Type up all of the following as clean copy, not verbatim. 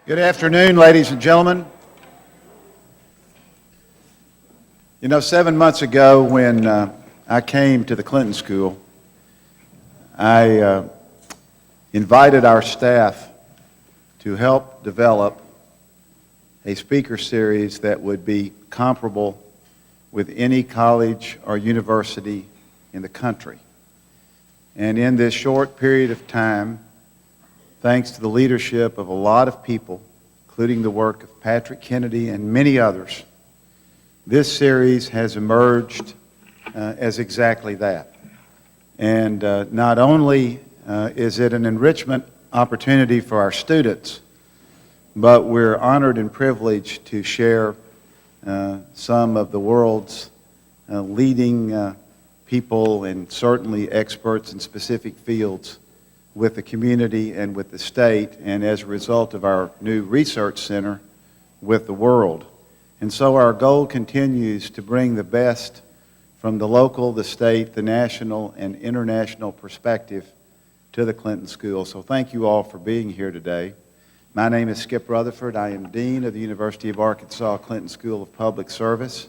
Good afternoon, ladies and gentlemen. You know, 7 months ago when I came to the Clinton School, I invited our staff to help develop a speaker series that would be comparable with any college or university in the country. And in this short period of time, thanks to the leadership of a lot of people, including the work of Patrick Kennedy and many others, this series has emerged as exactly that. And not only is it an enrichment opportunity for our students, but we're honored and privileged to share some of the world's leading people and certainly experts in specific fields with the community and with the state, and as a result of our new research center, with the world. And so our goal continues to bring the best from the local, the state, the national, and international perspective to the Clinton School. So thank you all for being here today. My name is Skip Rutherford. I am Dean of the University of Arkansas Clinton School of Public Service.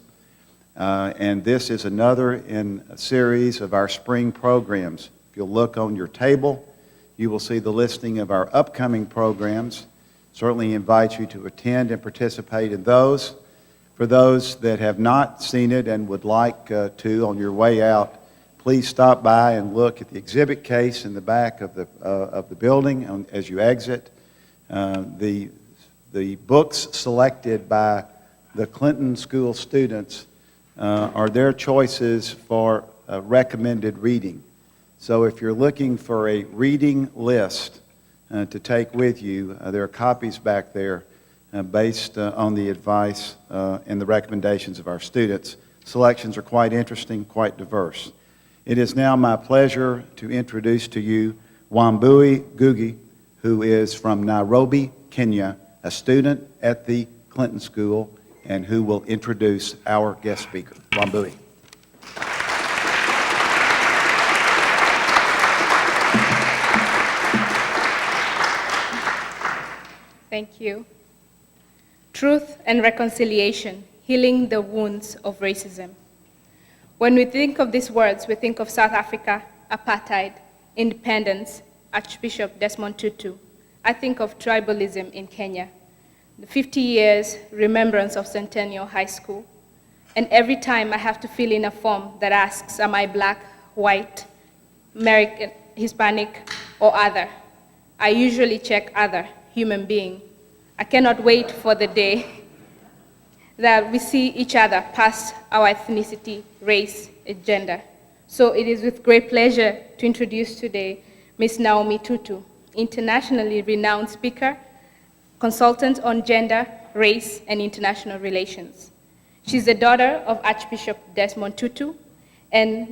And this is another in a series of our spring programs. If you'll look on your table, you will see the listing of our upcoming programs. Certainly invite you to attend and participate in those. For those that have not seen it and would like to, on your way out, please stop by and look at the exhibit case in the back of the building as you exit. The books selected by the Clinton School students are their choices for recommended reading. So if you're looking for a reading list to take with you, there are copies back there based on the advice and the recommendations of our students. Selections are quite interesting, quite diverse. It is now my pleasure to introduce to you Wambui Ngugi, who is from Nairobi, Kenya, a student at the Clinton School, and who will introduce our guest speaker. Wambui. Thank you. Truth and reconciliation, healing the wounds of racism. When we think of these words, we think of South Africa, apartheid, independence, Archbishop Desmond Tutu. I think of tribalism in Kenya, the 50 years remembrance of Centennial High School. And every time I have to fill in a form that asks, am I black, white, American, Hispanic, or other? I usually check other, human being. I cannot wait for the day that we see each other past our ethnicity, race, and gender. So it is with great pleasure to introduce today Ms. Naomi TuTu, internationally renowned speaker, consultant on gender, race, and international relations. She's the daughter of Archbishop Desmond Tutu and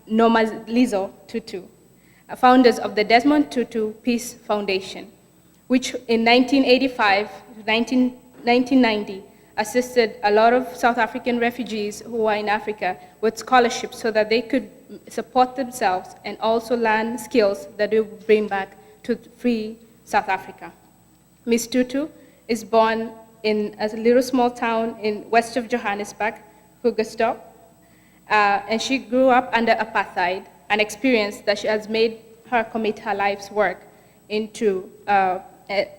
Nomalizo TuTu, founders of the Desmond Tutu Peace Foundation, which in 1985 to 1990 assisted a lot of South African refugees who are in Africa with scholarships so that they could support themselves and also learn skills that they would bring back to free South Africa. Ms. Tutu is born in a little small town in west of Johannesburg, Krugersdorp, and she grew up under apartheid, an experience that she has made her commit her life's work into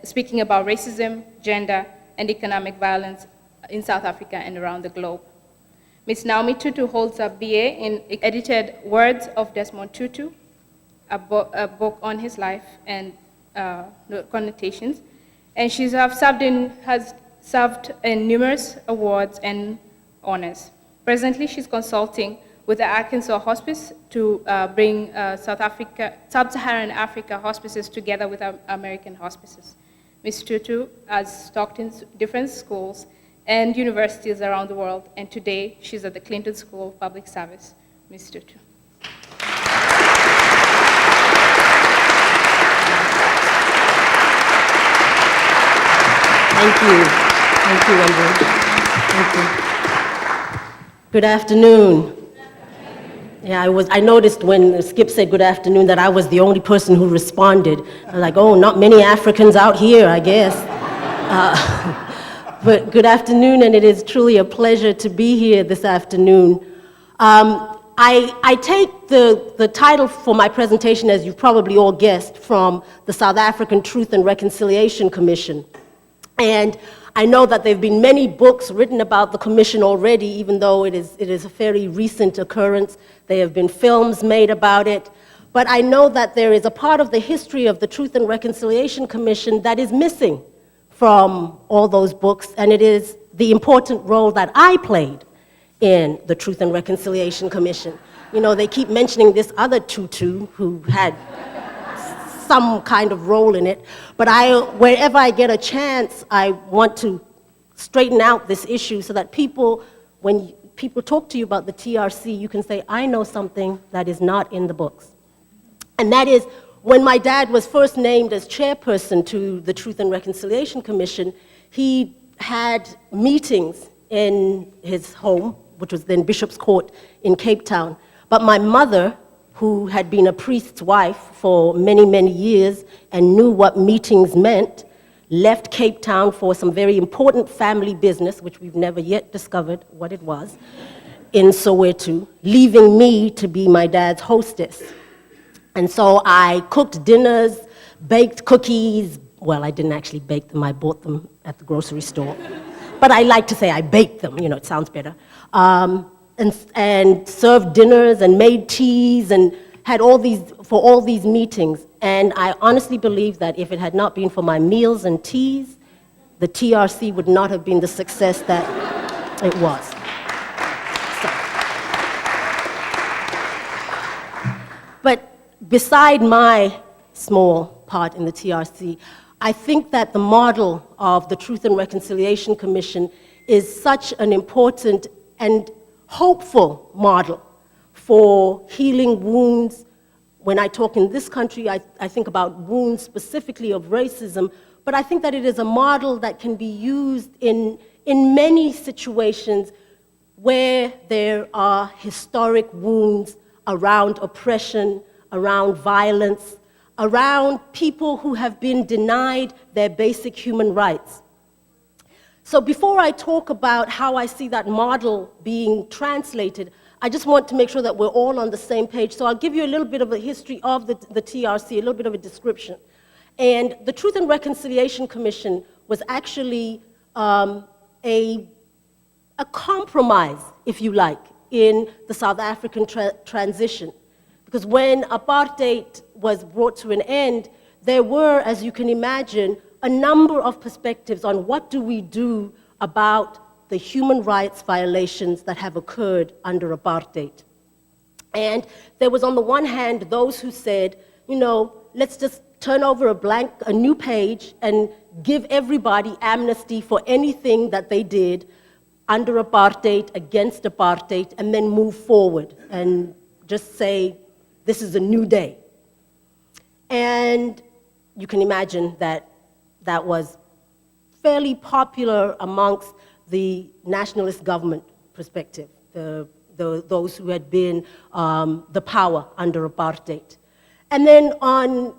speaking about racism, gender, and economic violence in South Africa and around the globe. Ms. Naomi TuTu holds a BA in edited Words of Desmond Tutu, a book on his life and connotations, and she has served in numerous awards and honors. Presently, she's consulting with the Arkansas Hospice to bring Sub-Saharan Africa hospices together with American hospices. Ms. TuTu has taught in different schools and universities around the world, and today she's at the Clinton School of Public Service. Ms. TuTu. Thank you. Thank you, Andrew. Thank you. Good afternoon. Yeah, I noticed when Skip said good afternoon that I was the only person who responded. I was like, oh, not many Africans out here, I guess. But good afternoon, and it is truly a pleasure to be here this afternoon. I take the title for my presentation, as you've probably all guessed, from the South African Truth and Reconciliation Commission. And I know that there have been many books written about the commission already, even though it is a fairly recent occurrence. There have been films made about it. But I know that there is a part of the history of the Truth and Reconciliation Commission that is missing from all those books, and it is the important role that I played in the Truth and Reconciliation Commission. You know, they keep mentioning this other Tutu who had some kind of role in it, but wherever I get a chance, I want to straighten out this issue so that people, when people talk to you about the TRC, you can say, I know something that is not in the books. And that is, when my dad was first named as chairperson to the Truth and Reconciliation Commission, he had meetings in his home, which was then Bishop's Court in Cape Town. But my mother, who had been a priest's wife for many, many years and knew what meetings meant, left Cape Town for some very important family business, which we've never yet discovered what it was, in Soweto, leaving me to be my dad's hostess. And so I cooked dinners, baked cookies. Well, I didn't actually bake them, I bought them at the grocery store. But I like to say I baked them, you know, it sounds better. And served dinners and made teas and had all these meetings. And I honestly believe that if it had not been for my meals and teas, the TRC would not have been the success that it was. But beside my small part in the TRC, I think that the model of the Truth and Reconciliation Commission is such an important and hopeful model for healing wounds. When I talk in this country, I think about wounds specifically of racism, but I think that it is a model that can be used in many situations where there are historic wounds around oppression, around violence, around people who have been denied their basic human rights. So before I talk about how I see that model being translated, I just want to make sure that we're all on the same page. So I'll give you a little bit of a history of the TRC, a little bit of a description. And the Truth and Reconciliation Commission was actually a compromise, if you like, in the South African transition. Because when apartheid was brought to an end, there were, as you can imagine, a number of perspectives on what do we do about the human rights violations that have occurred under apartheid. And there was, on the one hand, those who said, you know, let's just turn over a new page and give everybody amnesty for anything that they did under apartheid, against apartheid, and then move forward and just say, this is a new day. And you can imagine that that was fairly popular amongst the nationalist government perspective, those who had been the power under apartheid. And then on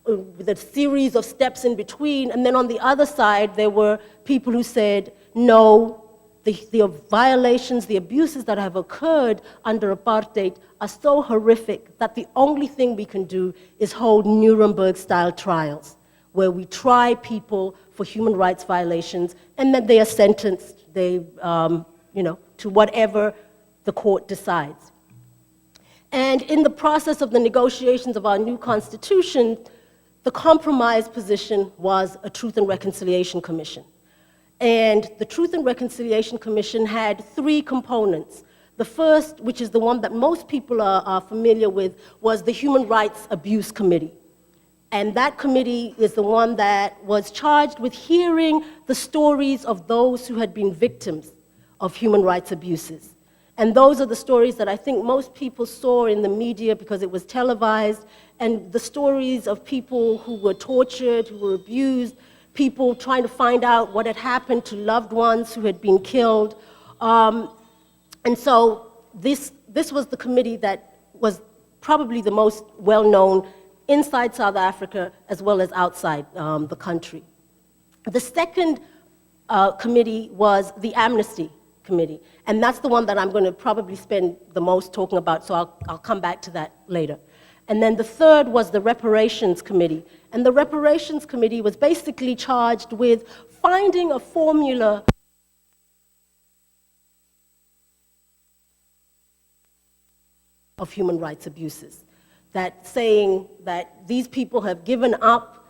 the series of steps in between, and then on the other side, there were people who said, no, the violations, the abuses that have occurred under apartheid are so horrific that the only thing we can do is hold Nuremberg-style trials, where we try people for human rights violations, and then they are sentenced, to whatever the court decides. And in the process of the negotiations of our new constitution, the compromise position was a Truth and Reconciliation Commission. And the Truth and Reconciliation Commission had three components. The first, which is the one that most people are familiar with, was the Human Rights Abuse Committee. And that committee is the one that was charged with hearing the stories of those who had been victims of human rights abuses. And those are the stories that I think most people saw in the media because it was televised, and the stories of people who were tortured, who were abused, people trying to find out what had happened to loved ones who had been killed. And so this was the committee that was probably the most well-known inside South Africa as well as outside the country. The second committee was the Amnesty Committee, and that's the one that I'm going to probably spend the most talking about, so I'll come back to that later. And then the third was the Reparations Committee, and the Reparations Committee was basically charged with finding a formula of human rights abuses, that saying that these people have given up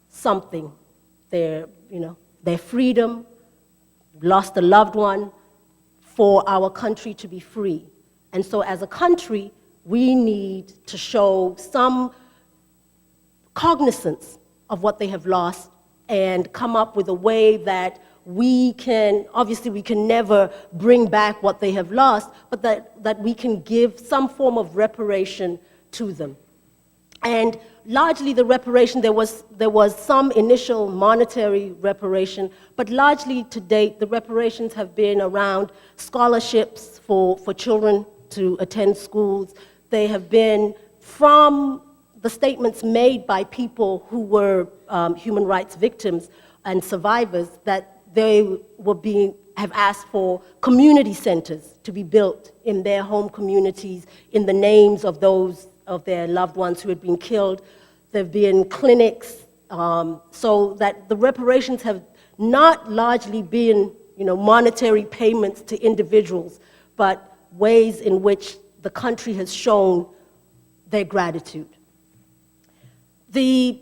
something, their freedom, lost a loved one, for our country to be free. And so as a country, we need to show some cognizance of what they have lost and come up with a way that we can, obviously we can never bring back what they have lost, but that we can give some form of reparation to them. And largely the reparation, there was some initial monetary reparation, but largely to date, the reparations have been around scholarships for children to attend schools. They have been from the statements made by people who were human rights victims and survivors, that they have asked for community centers to be built in their home communities in the names of those of their loved ones who had been killed. There have been clinics, so that the reparations have not largely been monetary payments to individuals, but ways in which the country has shown their gratitude. The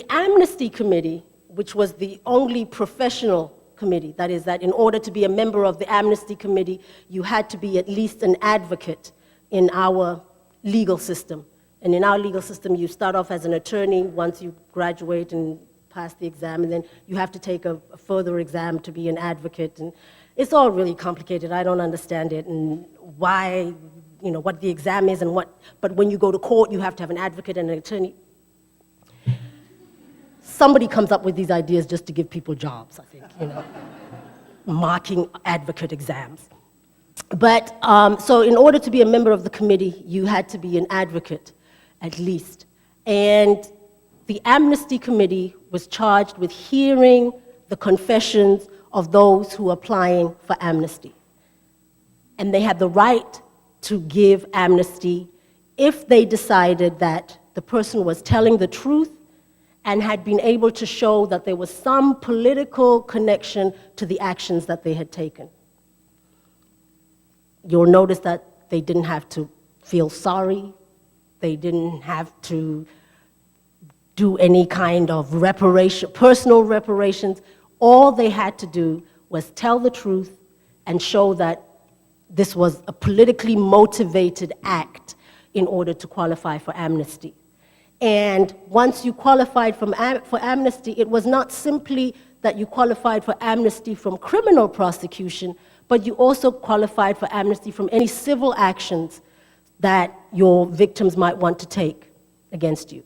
Amnesty Committee, which was the only professional committee, that is, that in order to be a member of the Amnesty Committee, you had to be at least an advocate in our legal system. And in our legal system, you start off as an attorney once you graduate and pass the exam, and then you have to take a further exam to be an advocate. And it's all really complicated. I don't understand it, and why, what the exam is and but when you go to court, you have to have an advocate and an attorney. Somebody comes up with these ideas just to give people jobs, I think, marking advocate exams. But, so in order to be a member of the committee, you had to be an advocate, at least. And the Amnesty Committee was charged with hearing the confessions of those who are applying for amnesty. And they had the right to give amnesty if they decided that the person was telling the truth and had been able to show that there was some political connection to the actions that they had taken. You'll notice that they didn't have to feel sorry. They didn't have to do any kind of reparation, personal reparations. All they had to do was tell the truth and show that this was a politically motivated act in order to qualify for amnesty. And once you qualified for amnesty, it was not simply that you qualified for amnesty from criminal prosecution, but you also qualified for amnesty from any civil actions that your victims might want to take against you.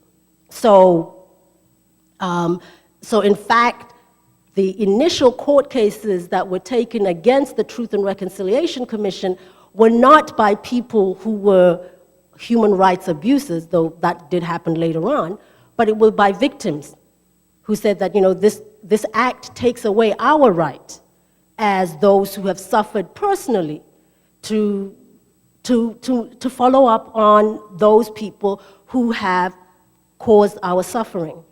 So in fact, the initial court cases that were taken against the Truth and Reconciliation Commission were not by people who were human rights abusers, though that did happen later on, but it was by victims who said that, this act takes away our right as those who have suffered personally to follow up on those people who have caused our suffering.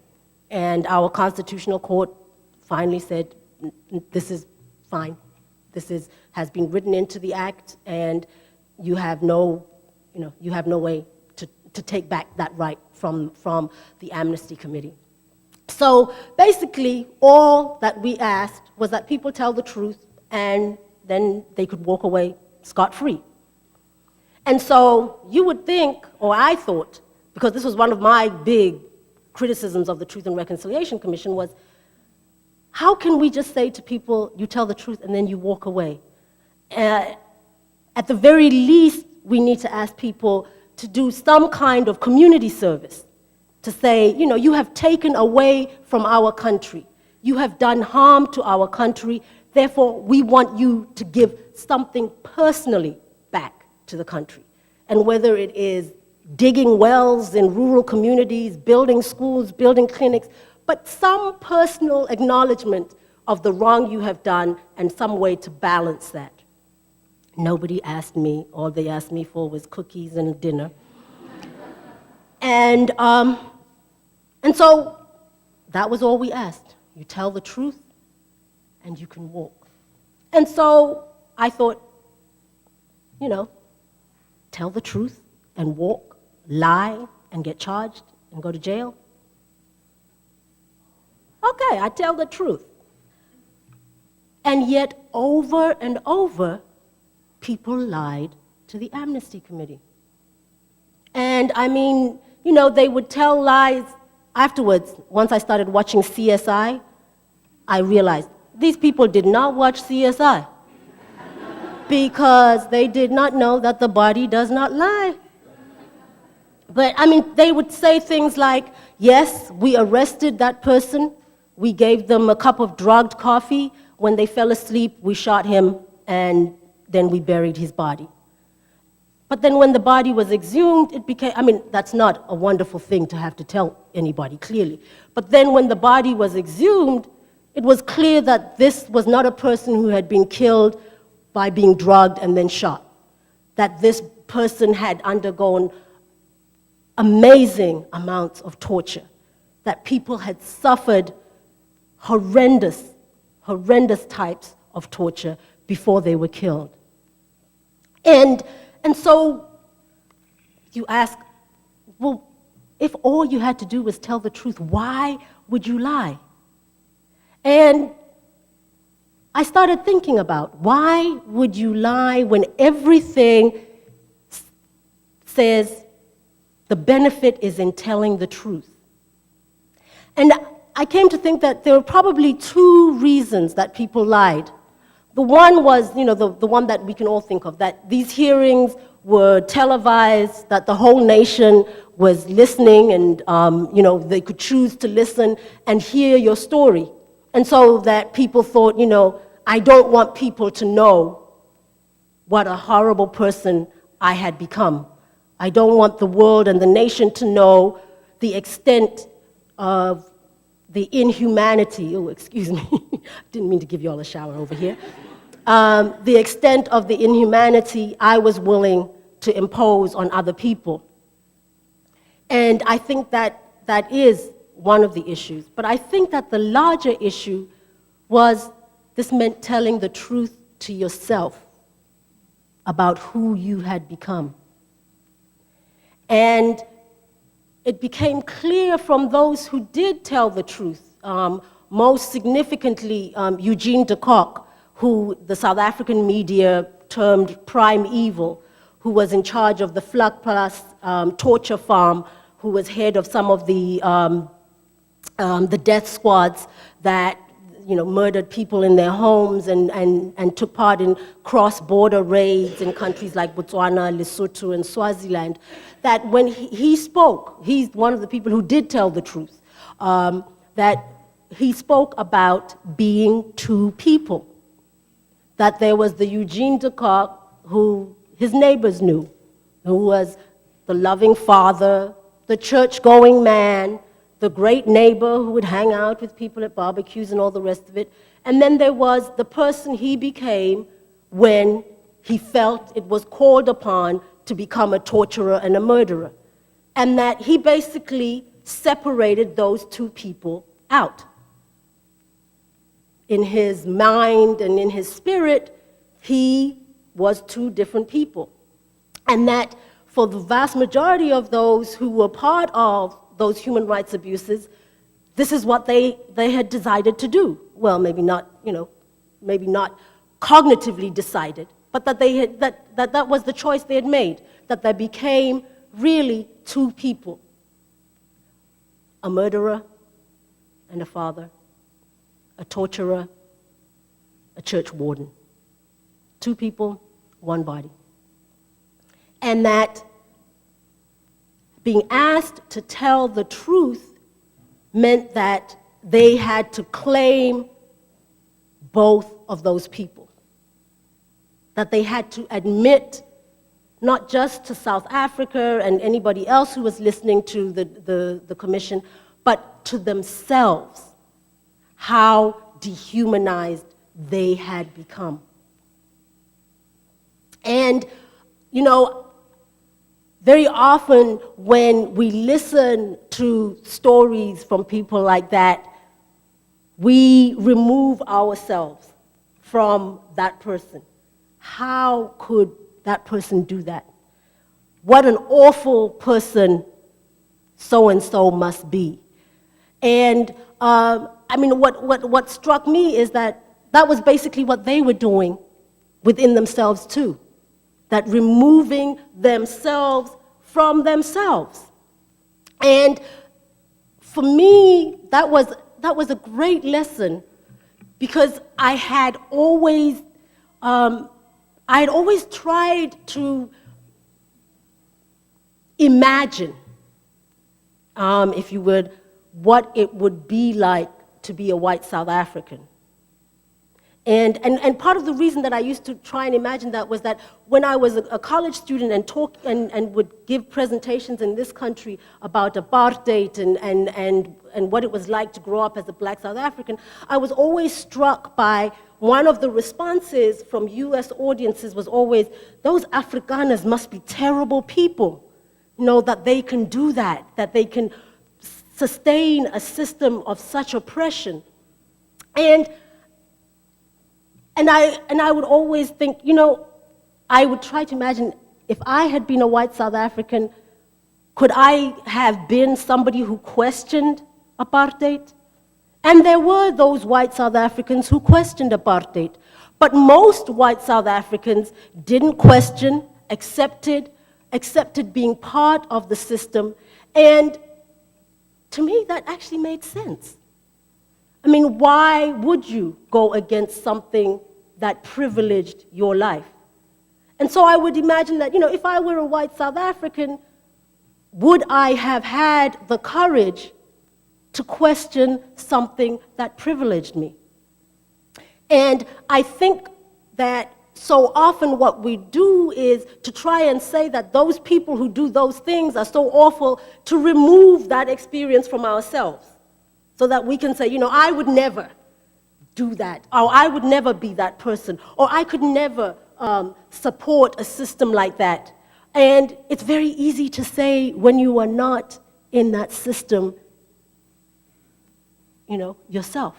And our Constitutional Court finally said, this is fine. This has been written into the act, and you have no way to take back that right from the Amnesty Committee. So basically, all that we asked was that people tell the truth, and then they could walk away scot-free. And so you would think, or I thought, because this was one of my big criticisms of the Truth and Reconciliation Commission, was how can we just say to people, you tell the truth and then you walk away? At the very least, we need to ask people to do some kind of community service, to say, you have taken away from our country. You have done harm to our country. Therefore, we want you to give something personally back to the country. And whether it is digging wells in rural communities, building schools, building clinics, but some personal acknowledgement of the wrong you have done and some way to balance that. Nobody asked me. All they asked me for was cookies and dinner. And so that was all we asked. You tell the truth, and you can walk. And so I thought, tell the truth and walk, lie and get charged and go to jail. Okay, I tell the truth. And yet, over and over, people lied to the Amnesty Committee. And I mean, they would tell lies afterwards. Once I started watching CSI, I realized these people did not watch CSI because they did not know that the body does not lie. But I mean, they would say things like, yes, we arrested that person, we gave them a cup of drugged coffee, when they fell asleep, we shot him, and then we buried his body. But then when the body was exhumed, it became, that's not a wonderful thing to have to tell anybody, clearly. But then when the body was exhumed, it was clear that this was not a person who had been killed by being drugged and then shot. That this person had undergone amazing amounts of torture. That people had suffered horrendous types of torture before they were killed. And so you ask, well, if all you had to do was tell the truth, why would you lie? And I started thinking about, why would you lie when everything says the benefit is in telling the truth? And I came to think that there were probably two reasons that people lied. The one was, the one that we can all think of, that these hearings were televised, that the whole nation was listening, and, they could choose to listen and hear your story. And so that people thought, I don't want people to know what a horrible person I had become. I don't want the world and the nation to know the extent of the inhumanity, didn't mean to give you all a shower over here. The extent of the inhumanity I was willing to impose on other people. And I think that is one of the issues. But I think that the larger issue was this meant telling the truth to yourself about who you had become. And it became clear from those who did tell the truth, most significantly Eugene de Kock, who the South African media termed prime evil, who was in charge of the Vlakplaas torture farm, who was head of some of the death squads that murdered people in their homes and took part in cross-border raids in countries like Botswana, Lesotho, and Swaziland, that when he spoke, he's one of the people who did tell the truth, that he spoke about being two people. That there was the Eugene de Kock, who his neighbors knew, who was the loving father, the church-going man, the great neighbor who would hang out with people at barbecues and all the rest of it. And then there was the person he became when he felt it was called upon to become a torturer and a murderer. And that he basically separated those two people out. In his mind and in his spirit, he was two different people. And that for the vast majority of those who were part of those human rights abuses, this is what they had decided to do. Well, maybe not cognitively decided, but that they had, that was the choice they had made, that they became really two people, a murderer and a father, a torturer, a church warden. Two people, one body. And that being asked to tell the truth meant that they had to claim both of those people. That they had to admit, not just to South Africa and anybody else who was listening to the commission, but to themselves, how dehumanized they had become. And, you know, very often when we listen to stories from people like that, we remove ourselves from that person. How could that person do that? What an awful person so-and-so must be. And I mean, what struck me is that that was basically what they were doing within themselves too. That removing themselves from themselves. And for me, that was a great lesson, because I had always tried to imagine, if you would, what it would be like to be a white South African. And part of the reason that I used to try and imagine that was that when I was a college student and would give presentations in this country about apartheid and what it was like to grow up as a black South African, I was always struck by one of the responses from US audiences was always, those Afrikaners must be terrible people, you know, that they can do that they can sustain a system of such oppression. And I would always think, you know, I would try to imagine, if I had been a white South African, could I have been somebody who questioned apartheid? And there were those white South Africans who questioned apartheid. But most white South Africans didn't question, accepted being part of the system. And to me, that actually made sense. I mean, why would you go against something that privileged your life? And so I would imagine that, you know, if I were a white South African, would I have had the courage to question something that privileged me? And I think that so often what we do is to try and say that those people who do those things are so awful, to remove that experience from ourselves, so that we can say, you know, I would never do that, or I would never be that person, or I could never support a system like that. And it's very easy to say when you are not in that system, you know, yourself.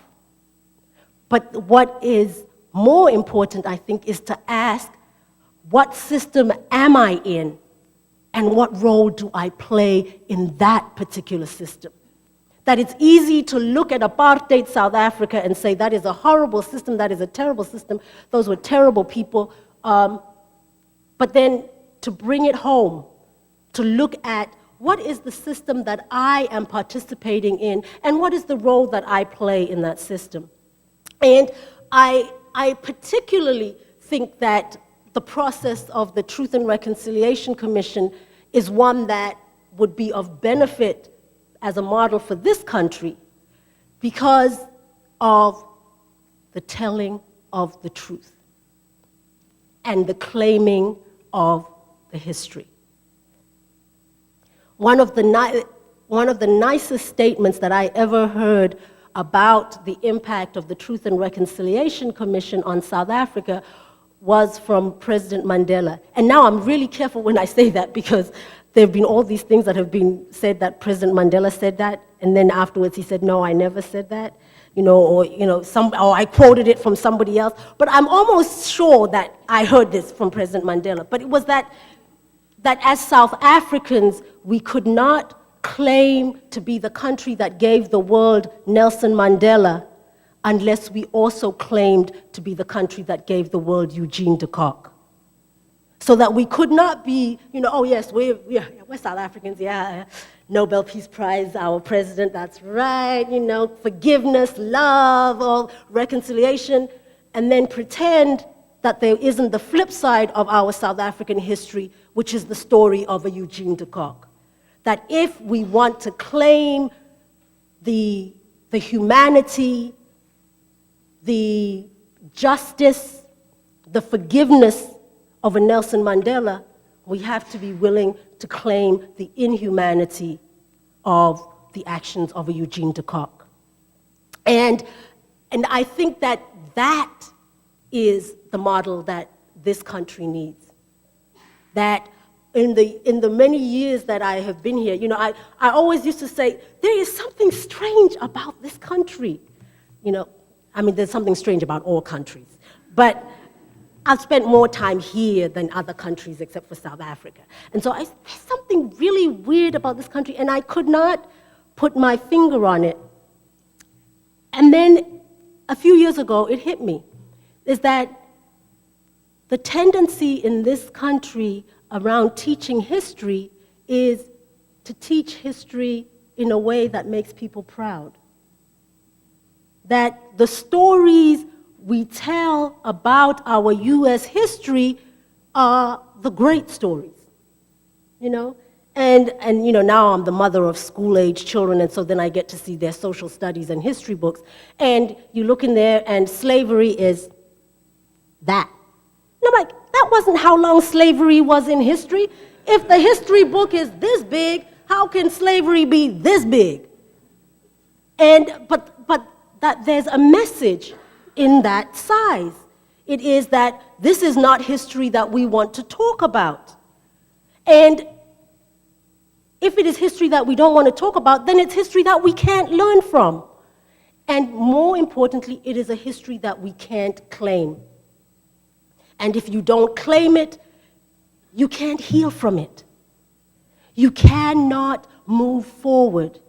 But what is more important, I think, is to ask, what system am I in, and what role do I play in that particular system? That it's easy to look at apartheid South Africa and say, that is a horrible system, that is a terrible system, those were terrible people. But then to bring it home, to look at what is the system that I am participating in, and what is the role that I play in that system. And I particularly think that the process of the Truth and Reconciliation Commission is one that would be of benefit as a model for this country, because of the telling of the truth and the claiming of the history. One of the nicest statements that I ever heard about the impact of the Truth and Reconciliation Commission on South Africa was from President Mandela. And now I'm really careful when I say that, because there have been all these things that have been said that President Mandela said that, and then afterwards he said, no, I never said that, or I quoted it from somebody else. But I'm almost sure that I heard this from President Mandela. But it was that as South Africans, we could not claim to be the country that gave the world Nelson Mandela unless we also claimed to be the country that gave the world Eugene de Kock. So that we could not be, oh yes, we're South Africans, yeah, Nobel Peace Prize, our president, that's right, forgiveness, love, all reconciliation, and then pretend that there isn't the flip side of our South African history, which is the story of a Eugene de Kock. That if we want to claim the humanity, the justice, the forgiveness of a Nelson Mandela, we have to be willing to claim the inhumanity of the actions of a Eugene de Kock. And I think that that is the model that this country needs. That in the many years that I have been here, I always used to say, there is something strange about this country. There's something strange about all countries. But I've spent more time here than other countries except for South Africa. And so there's something really weird about this country, and I could not put my finger on it. And then a few years ago, it hit me, is that the tendency in this country around teaching history is to teach history in a way that makes people proud. That the stories we tell about our U.S. history are the great stories, And now I'm the mother of school-age children, and so then I get to see their social studies and history books. And you look in there, and slavery is that. And I'm like, that wasn't how long slavery was in history. If the history book is this big, how can slavery be this big? But that there's a message in that size. It is that this is not history that we want to talk about. And if it is history that we don't want to talk about, then it's history that we can't learn from. And more importantly, it is a history that we can't claim. And if you don't claim it, you can't heal from it. You cannot move forward.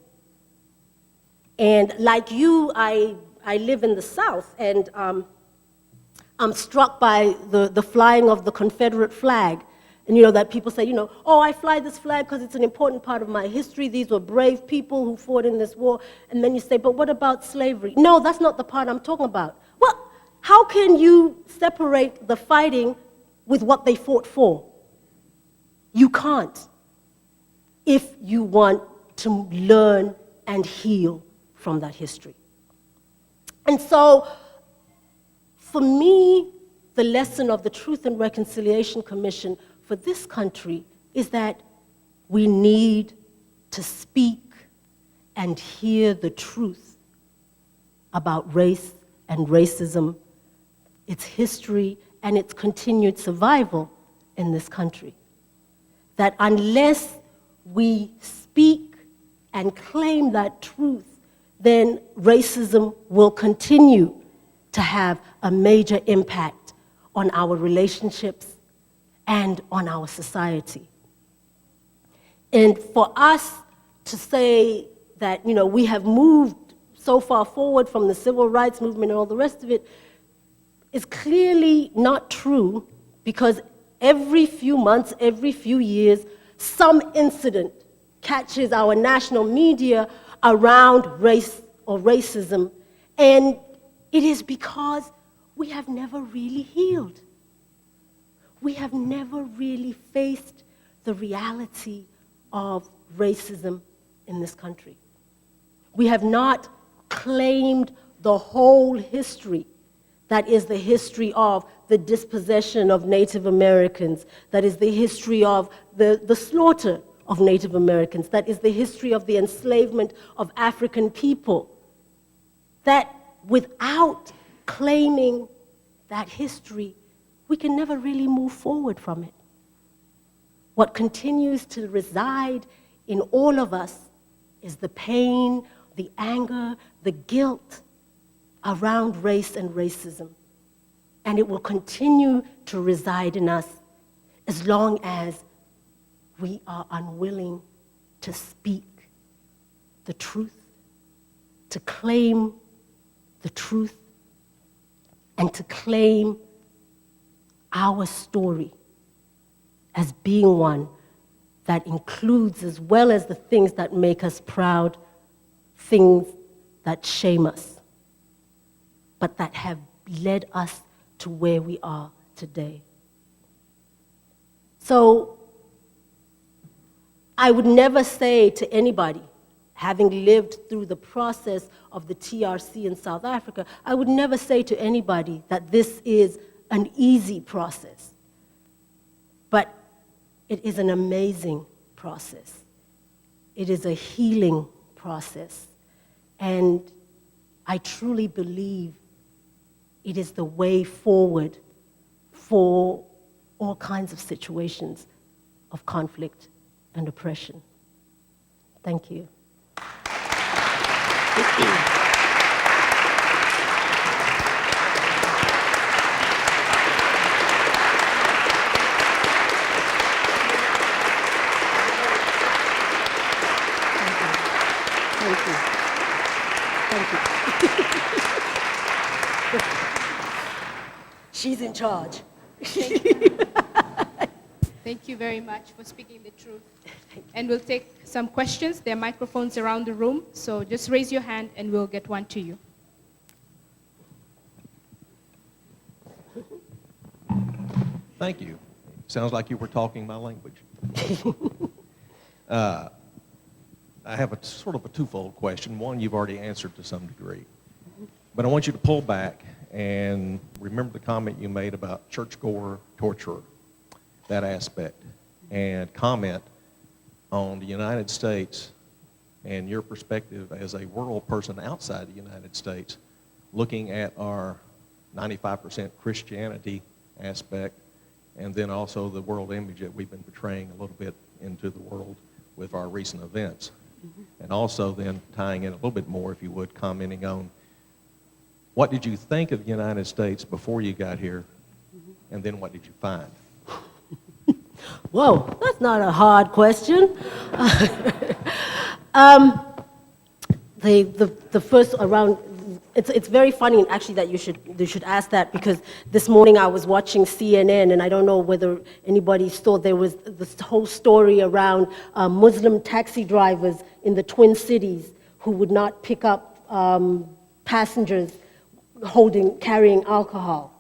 And like you, I live in the South, and I'm struck by the flying of the Confederate flag. And that people say, oh, I fly this flag because it's an important part of my history. These were brave people who fought in this war. And then you say, but what about slavery? No, that's not the part I'm talking about. Well, how can you separate the fighting with what they fought for? You can't, if you want to learn and heal from that history. And so, for me, the lesson of the Truth and Reconciliation Commission for this country is that we need to speak and hear the truth about race and racism, its history, and its continued survival in this country. That unless we speak and claim that truth, then racism will continue to have a major impact on our relationships and on our society. And for us to say that, we have moved so far forward from the civil rights movement and all the rest of it is clearly not true, because every few months, every few years, some incident catches our national media around race or racism, and it is because we have never really healed. We have never really faced the reality of racism in this country. We have not claimed the whole history. That is the history of the dispossession of Native Americans. That is the history of the slaughter of Native Americans. That is the history of the enslavement of African people. That without claiming that history, we can never really move forward from it. What continues to reside in all of us is the pain, the anger, the guilt around race and racism. And it will continue to reside in us as long as we are unwilling to speak the truth, to claim the truth, and to claim our story as being one that includes, as well as the things that make us proud, things that shame us, but that have led us to where we are today. So I would never say to anybody, having lived through the process of the TRC in South Africa, I would never say to anybody that this is an easy process. But it is an amazing process. It is a healing process. And I truly believe it is the way forward for all kinds of situations of conflict and oppression. Thank you. Thank you. Thank you. She's in charge. Thank you very much for speaking the truth. And we'll take some questions. There are microphones around the room, so just raise your hand and we'll get one to you. Thank you. Sounds like you were talking my language. I have a sort of a twofold question. One, you've already answered to some degree. But I want you to pull back and remember the comment you made about churchgoer torturer, that aspect, and comment on the United States and your perspective as a world person outside the United States, looking at our 95% Christianity aspect, and then also the world image that we've been portraying a little bit into the world with our recent events. And also then tying in a little bit more, if you would, commenting on what did you think of the United States before you got here, and then what did you find? Whoa, that's not a hard question. The first around, it's very funny actually that you should ask that, because this morning I was watching CNN, and I don't know whether anybody saw, there was this whole story around Muslim taxi drivers in the Twin Cities who would not pick up passengers carrying alcohol.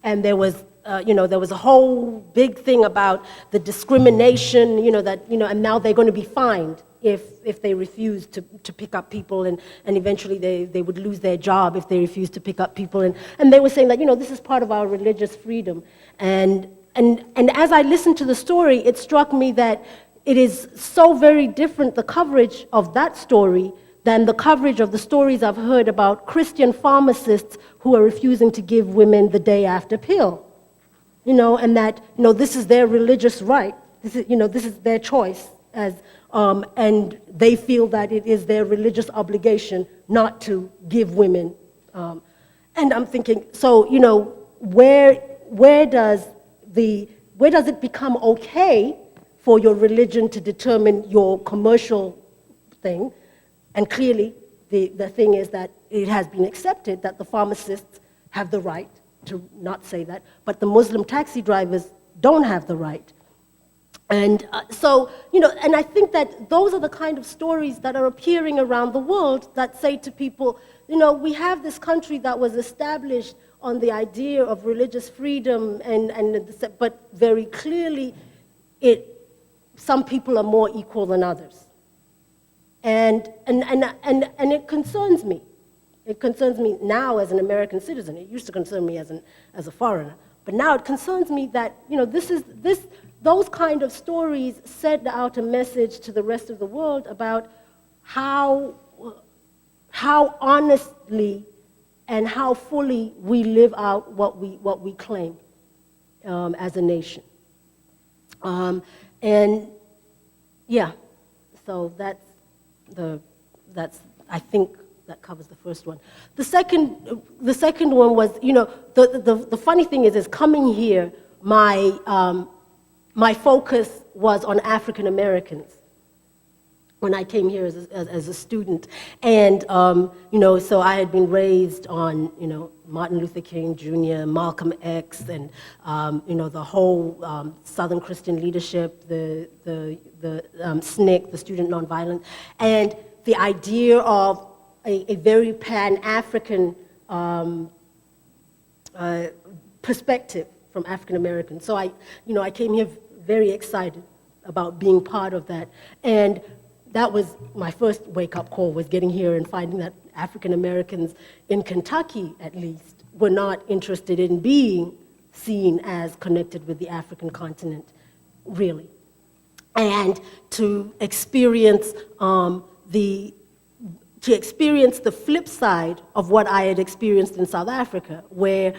And there was there was a whole big thing about the discrimination, and now they're going to be fined if they refuse to pick up people, and eventually they would lose their job if they refuse to pick up people. And they were saying that, this is part of our religious freedom. And as I listened to the story, it struck me that it is so very different, the coverage of that story, than the coverage of the stories I've heard about Christian pharmacists who are refusing to give women the day after pill. And that, this is their religious right. This is their choice, and they feel that it is their religious obligation not to give women. And I'm thinking, so, where does it become okay for your religion to determine your commercial thing? And clearly, the thing is that it has been accepted that the pharmacists have the right to not say that, but the Muslim taxi drivers don't have the right. And and I think that those are the kind of stories that are appearing around the world that say to people, we have this country that was established on the idea of religious freedom, but very clearly, some people are more equal than others. And it concerns me. It concerns me now as an American citizen. It used to concern me as a foreigner. But now it concerns me that, those kind of stories send out a message to the rest of the world about how honestly and how fully we live out what we claim as a nation. So that's I think that covers the first one. The second one was, the funny thing is coming here, my focus was on African Americans when I came here as a student. And, so I had been raised on, Martin Luther King Jr., Malcolm X, and, the whole Southern Christian leadership, the SNCC, the Student Nonviolent, and the idea of a very Pan-African perspective from African Americans. So I came here very excited about being part of that. And that was my first wake-up call, was getting here and finding that African Americans in Kentucky, at least, were not interested in being seen as connected with the African continent, really. And to experience to experience the flip side of what I had experienced in South Africa, where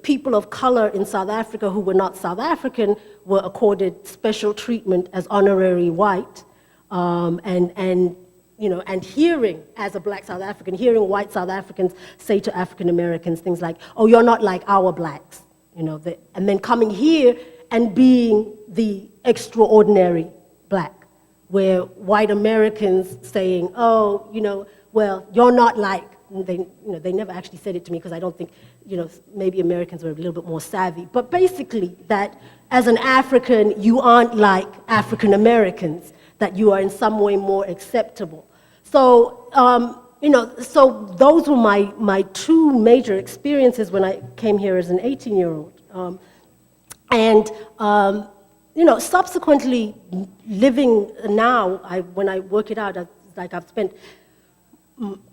people of color in South Africa who were not South African were accorded special treatment as honorary white, and hearing, as a black South African, hearing white South Africans say to African Americans things like, "Oh, you're not like our blacks," and then coming here and being the extraordinary black, where white Americans saying, "Oh, well, you're not like," they never actually said it to me because I don't think, maybe Americans were a little bit more savvy, but basically that as an African, you aren't like African Americans, that you are in some way more acceptable. So, so those were my two major experiences when I came here as an 18-year-old. Subsequently living now, when I work it out, I've spent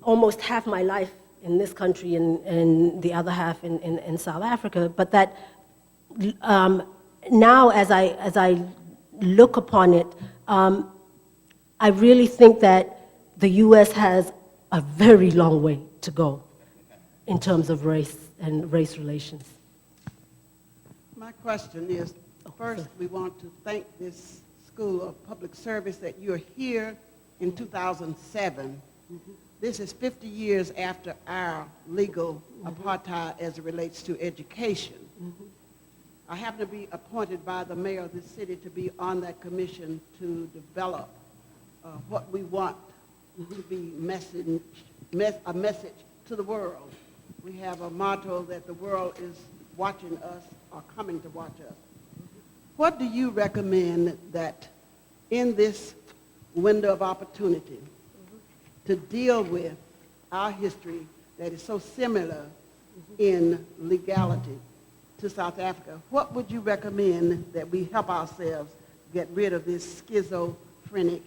almost half my life in this country and the other half in South Africa, but that now as I look upon it, I really think that the U.S. has a very long way to go in terms of race and race relations. My question is, first, we want to thank this School of Public Service that you're here in 2007. This is 50 years after our legal apartheid as it relates to education. I happen to be appointed by the mayor of this city to be on that commission to develop what we want to be a message to the world. We have a motto that the world is watching us or coming to watch us. What do you recommend that in this window of opportunity to deal with our history that is so similar in legality to South Africa, what would you recommend that we help ourselves get rid of this schizophrenic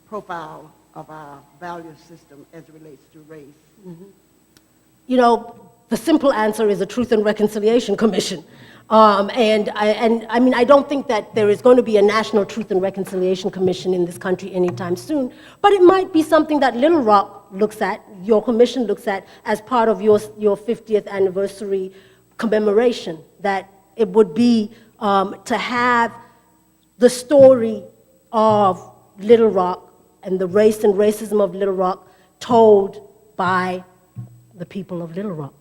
profile of our value system as it relates to race? The simple answer is a Truth and Reconciliation Commission. I don't think that there is going to be a National Truth and Reconciliation Commission in this country anytime soon, but it might be something that Little Rock looks at, your commission looks at, as part of your 50th anniversary commemoration, that it would be to have the story of Little Rock and the race and racism of Little Rock told by the people of Little Rock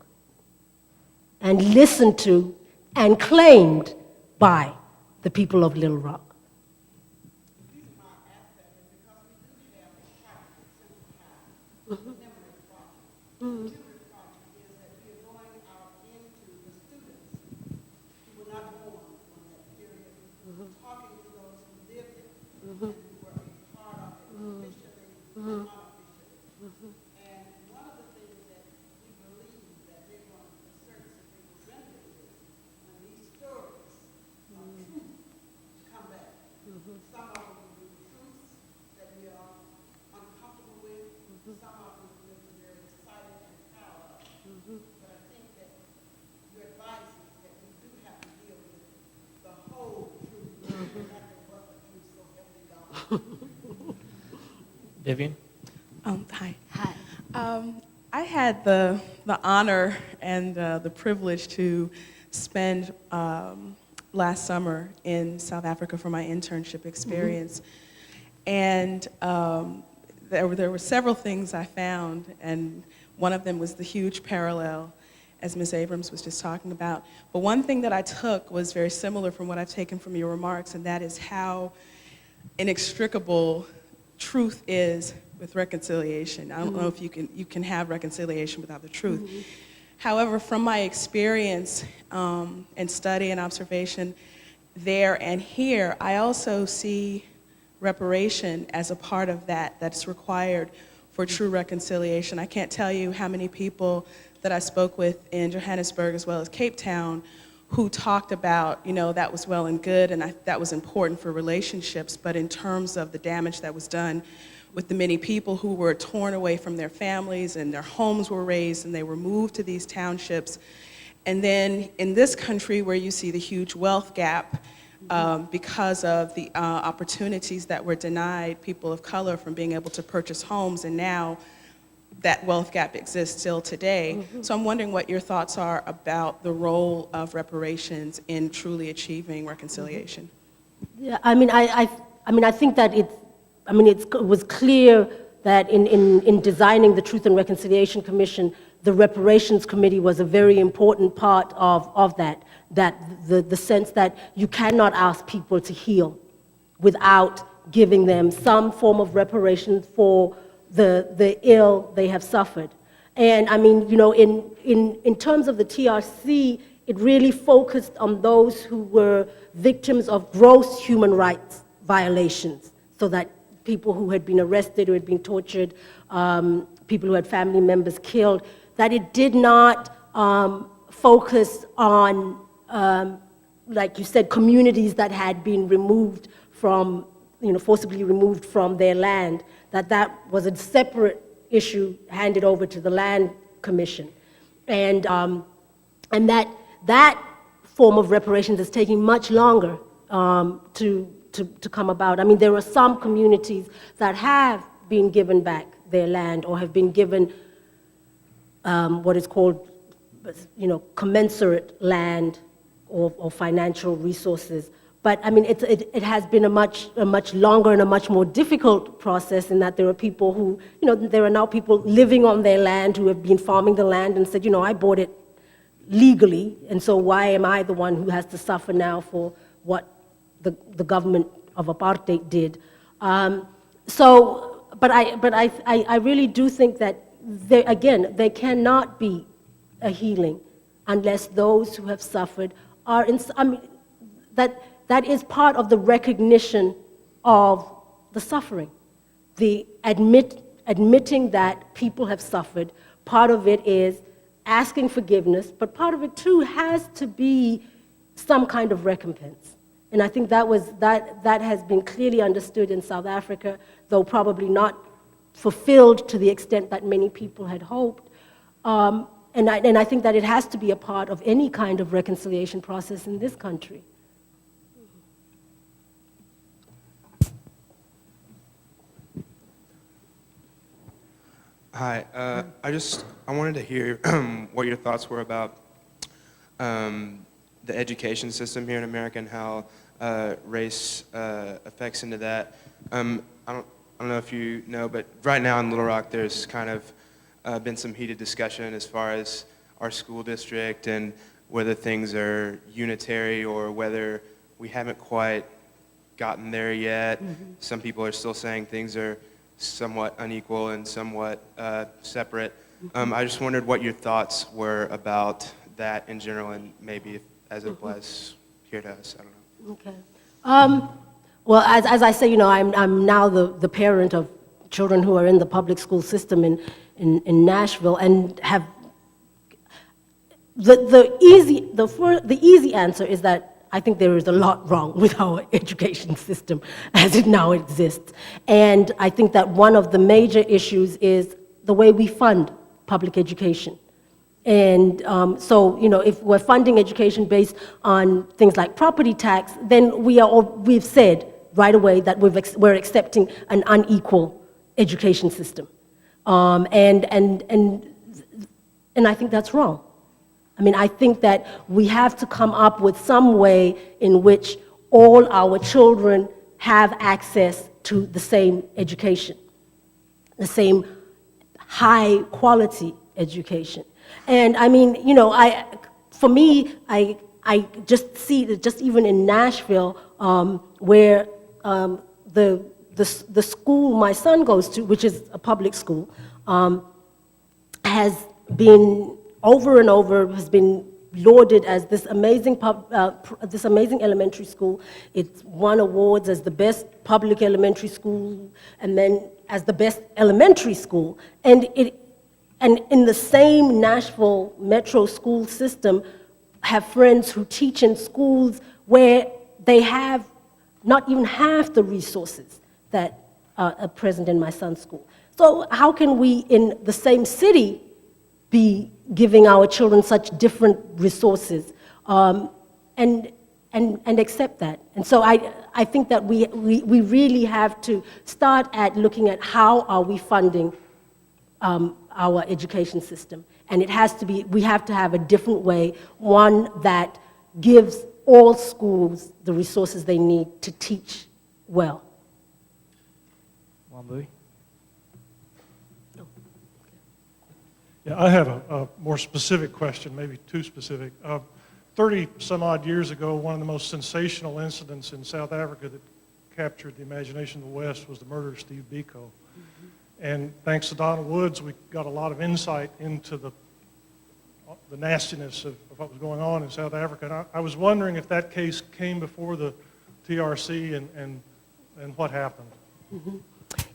and listened to and claimed by the people of Little Rock. Vivian? Hi. Hi. I had the honor and the privilege to spend last summer in South Africa for my internship experience. And there were several things I found, and one of them was the huge parallel, as Ms. Abrams was just talking about. But one thing that I took was very similar from what I've taken from your remarks, and that is how inextricable truth is with reconciliation. I don't know if you can have reconciliation without the truth. However, from my experience and study and observation there and here, I also see reparation as a part of that's required for true reconciliation. I can't tell you how many people that I spoke with in Johannesburg as well as Cape Town who talked about, that was well and good and that was important for relationships, but in terms of the damage that was done with the many people who were torn away from their families and their homes were razed and they were moved to these townships. And then in this country where you see the huge wealth gap, because of the opportunities that were denied people of color from being able to purchase homes, and now that wealth gap exists still today. So I'm wondering what your thoughts are about the role of reparations in truly achieving reconciliation. Yeah, I think that it was clear that in designing the Truth and Reconciliation Commission, the Reparations Committee was a very important part of that the sense that you cannot ask people to heal without giving them some form of reparation for the ill they have suffered. And I mean, you know, in terms of the TRC, it really focused on those who were victims of gross human rights violations, so that people who had been arrested, who had been tortured, people who had family members killed, that it did not focus on, like you said, communities that had been removed from, you know, forcibly removed from their land, that was a separate issue handed over to the Land Commission. And that form of reparations is taking much longer to come about. I mean, there are some communities that have been given back their land or have been given what is called, you know, commensurate land or financial resources. But I mean, it has been a much longer and a much more difficult process, in that there are people who, you know, there are now people living on their land who have been farming the land and said, you know, I bought it legally, and so why am I the one who has to suffer now for what the government of apartheid did? But I really do think that there cannot be a healing unless those who have suffered are in. I mean, that is part of the recognition of the suffering, the admitting that people have suffered. Part of it is asking forgiveness, but part of it too has to be some kind of recompense. And I think that has been clearly understood in South Africa, though probably not fulfilled to the extent that many people had hoped. And I think that it has to be a part of any kind of reconciliation process in this country. Hi, I wanted to hear what your thoughts were about the education system here in America and how race affects into that. I don't know if you know, but right now in Little Rock, there's kind of been some heated discussion as far as our school district and whether things are unitary or whether we haven't quite gotten there yet. Mm-hmm. Some people are still saying things are somewhat unequal and somewhat separate. I just wondered what your thoughts were about that in general, and maybe as it applies here to us. I don't know. Okay. Well, as I say, you know, I'm now the parent of children who are in the public school system in Nashville, and have the easy answer is that I think there is a lot wrong with our education system as it now exists. And I think that one of the major issues is the way we fund public education. And so, you know, if we're funding education based on things like property tax, then we've said right away that we're accepting an unequal education system. And I think that's wrong. I mean, I think that we have to come up with some way in which all our children have access to the same education, the same high-quality education. And I mean, you know, for me, I just see that just even in Nashville, where the school my son goes to, which is a public school, has been over and over, has been lauded as this amazing elementary school. It's won awards as the best public elementary school, and then as the best elementary school. And in the same Nashville metro school system, have friends who teach in schools where they have not even half the resources that are present in my son's school. So how can we, in the same city, be giving our children such different resources? And and accept that. And so I think that we really have to start at looking at how are we funding our education system. And it has to be, we have to have a different way, one that gives all schools the resources they need to teach well. Wambui? Yeah, I have a more specific question, maybe too specific. 30 some odd years ago, one of the most sensational incidents in South Africa that captured the imagination of the West was the murder of Steve Biko. Mm-hmm. And thanks to Donald Woods, we got a lot of insight into the nastiness of what was going on in South Africa. And I was wondering if that case came before the TRC and what happened. Mm-hmm.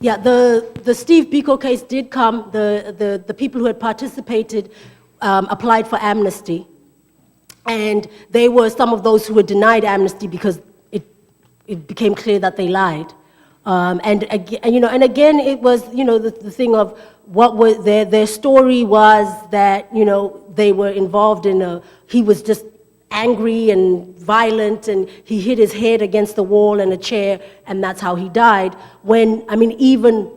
Yeah, the Steve Biko case did come. The people who had participated applied for amnesty. And they were some of those who were denied amnesty because it became clear that they lied. And again, it was, the thing of what was their story was that, they were involved in he was just angry and violent, and he hit his head against the wall and a chair, and that's how he died. When, even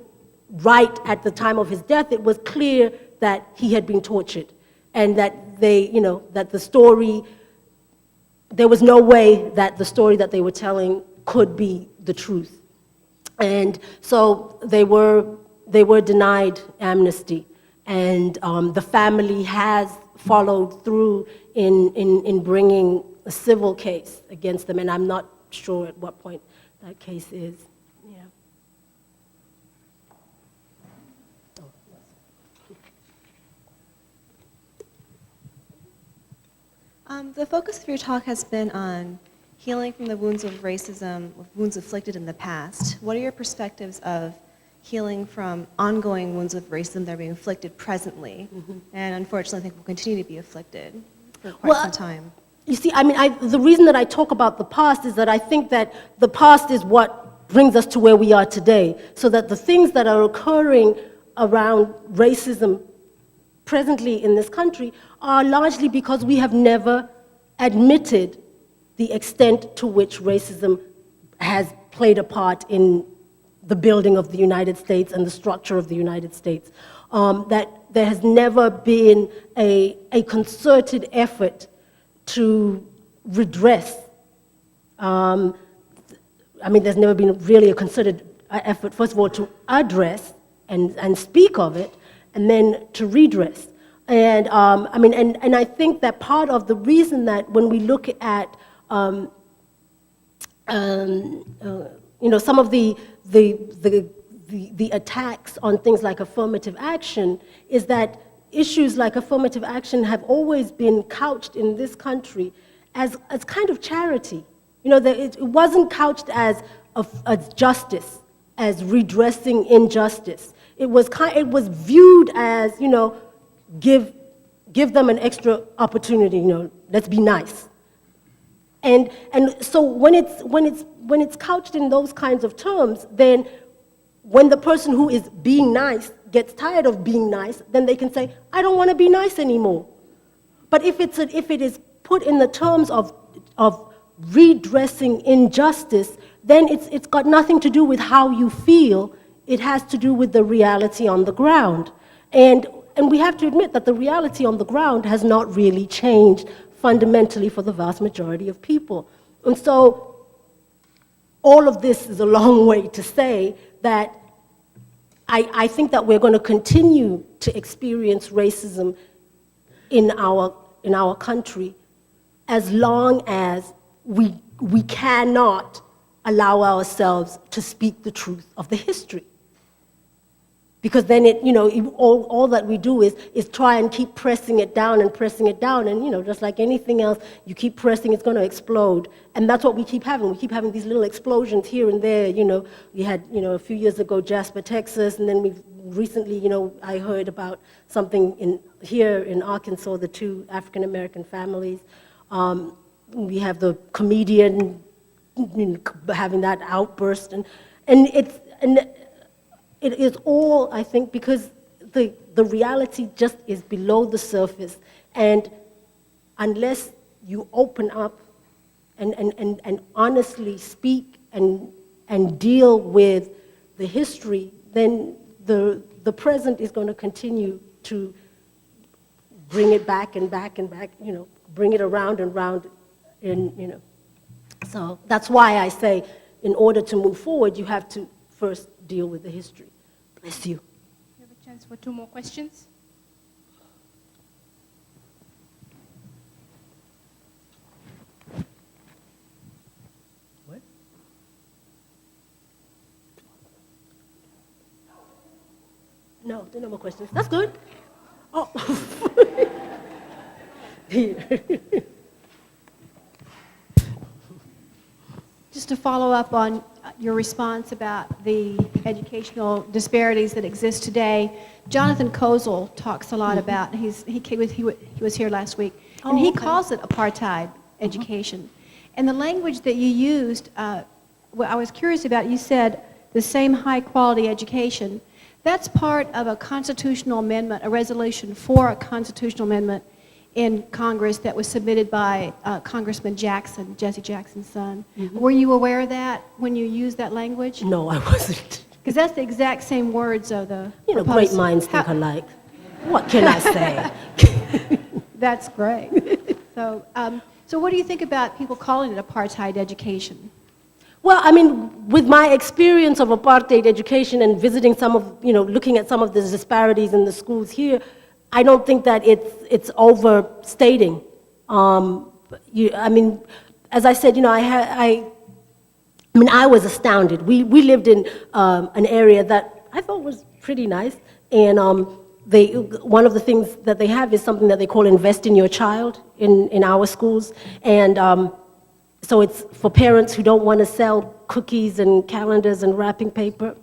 right at the time of his death, it was clear that he had been tortured, and that that the story, there was no way that the story that they were telling could be the truth. And so they were denied amnesty, and the family has followed through in bringing a civil case against them, and I'm not sure at what point that case is. Yeah. The focus of your talk has been on healing from the wounds of racism, wounds inflicted in the past. What are your perspectives of healing from ongoing wounds of racism that are being inflicted presently, and unfortunately I think will continue to be afflicted for quite some time? You see, the reason that I talk about the past is that I think that the past is what brings us to where we are today, so that the things that are occurring around racism presently in this country are largely because we have never admitted the extent to which racism has played a part in the building of the United States and the structure of the United States. That there has never been a concerted effort to redress. There's never been really a concerted effort, first of all, to address and speak of it, and then to redress. And I think that part of the reason that when we look at some of the attacks on things like affirmative action is that issues like affirmative action have always been couched in this country as kind of charity. It wasn't couched as justice, as redressing injustice. It was viewed as, give them an extra opportunity, let's be nice. And so when it's couched in those kinds of terms, then when the person who is being nice gets tired of being nice, then they can say, I don't want to be nice anymore. But if it is put in the terms of redressing injustice, then it's got nothing to do with how you feel. It has to do with the reality on the ground. And we have to admit that the reality on the ground has not really changed fundamentally for the vast majority of people. And so all of this is a long way to say that I think that we're going to continue to experience racism in our country as long as we cannot allow ourselves to speak the truth of the history. Because then all that we do is try and keep pressing it down, and just like anything else, you keep pressing, it's going to explode. And that's what we keep having. We keep having these little explosions here and there. We had, a few years ago, Jasper, Texas, and then we've recently, I heard about something here in Arkansas, the 2 African-American families. We have the comedian having that outburst, and it is all, I think, because the reality just is below the surface. And unless you open up and honestly speak and deal with the history, then the present is going to continue to bring it back and back and back, bring it around and round, and. So that's why I say, in order to move forward, you have to first deal with the history. Bless you. We have a chance for 2 more questions. What? No, there are no more questions. That's good. Oh. Just to follow up on your response about the educational disparities that exist today, Jonathan Kozol talks a lot about, he was here last week, and he calls it apartheid education. And the language that you used, what I was curious about, you said the same high quality education. That's part of a constitutional amendment, a resolution for a constitutional amendment in Congress that was submitted by Congressman Jackson, Jesse Jackson's son. Were you aware of that when you used that language? No, I wasn't. Because that's the exact same words of the Great proposed- minds think alike. What can I say? That's great. So, so what do you think about people calling it apartheid education? Well, I mean, with my experience of apartheid education and visiting some of, looking at some of the disparities in the schools here, I don't think that it's overstating. I mean, as I said, I was astounded. We lived in an area that I thought was pretty nice, and one of the things that they have is something that they call invest in your child in our schools, and so it's for parents who don't want to sell cookies and calendars and wrapping paper.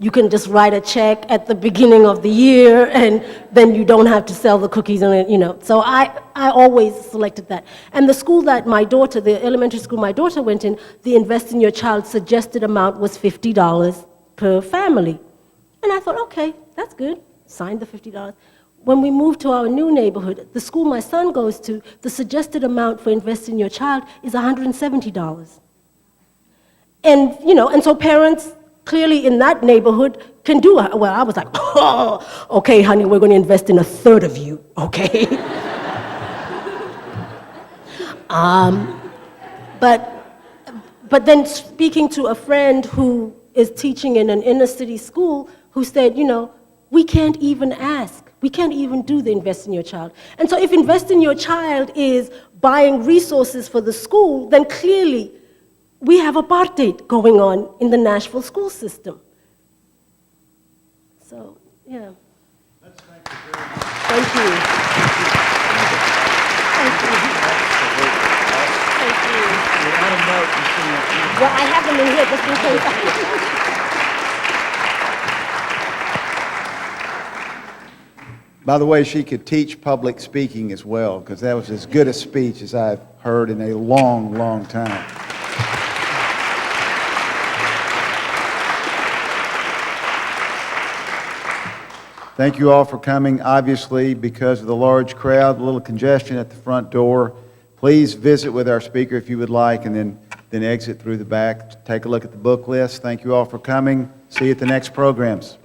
You can just write a check at the beginning of the year, and then you don't have to sell the cookies, and So I always selected that. And the school that my daughter, the elementary school my daughter went in, the Invest in Your Child suggested amount was $50 per family. And I thought, okay, that's good. Signed the $50. When we moved to our new neighborhood, the school my son goes to, the suggested amount for Invest in Your Child is $170. And, and so parents clearly in that neighborhood can do it. Well, I was like, oh, okay, honey, we're going to invest in a third of you, okay? But then speaking to a friend who is teaching in an inner city school who said, we can't even ask. We can't even do the Invest in Your Child. And so if Invest in Your Child is buying resources for the school, then clearly we have apartheid going on in the Nashville school system. So, yeah. Let's thank you very much. Thank you. Thank you. Thank you. On a note, you see, Well, I have them in here just in case. by the way, she could teach public speaking as well, because that was as good a speech as I've heard in a long, long time. Thank you all for coming. Obviously, because of the large crowd, a little congestion at the front door, please visit with our speaker if you would like, and then exit through the back. Take a look at the book list. Thank you all for coming. See you at the next programs.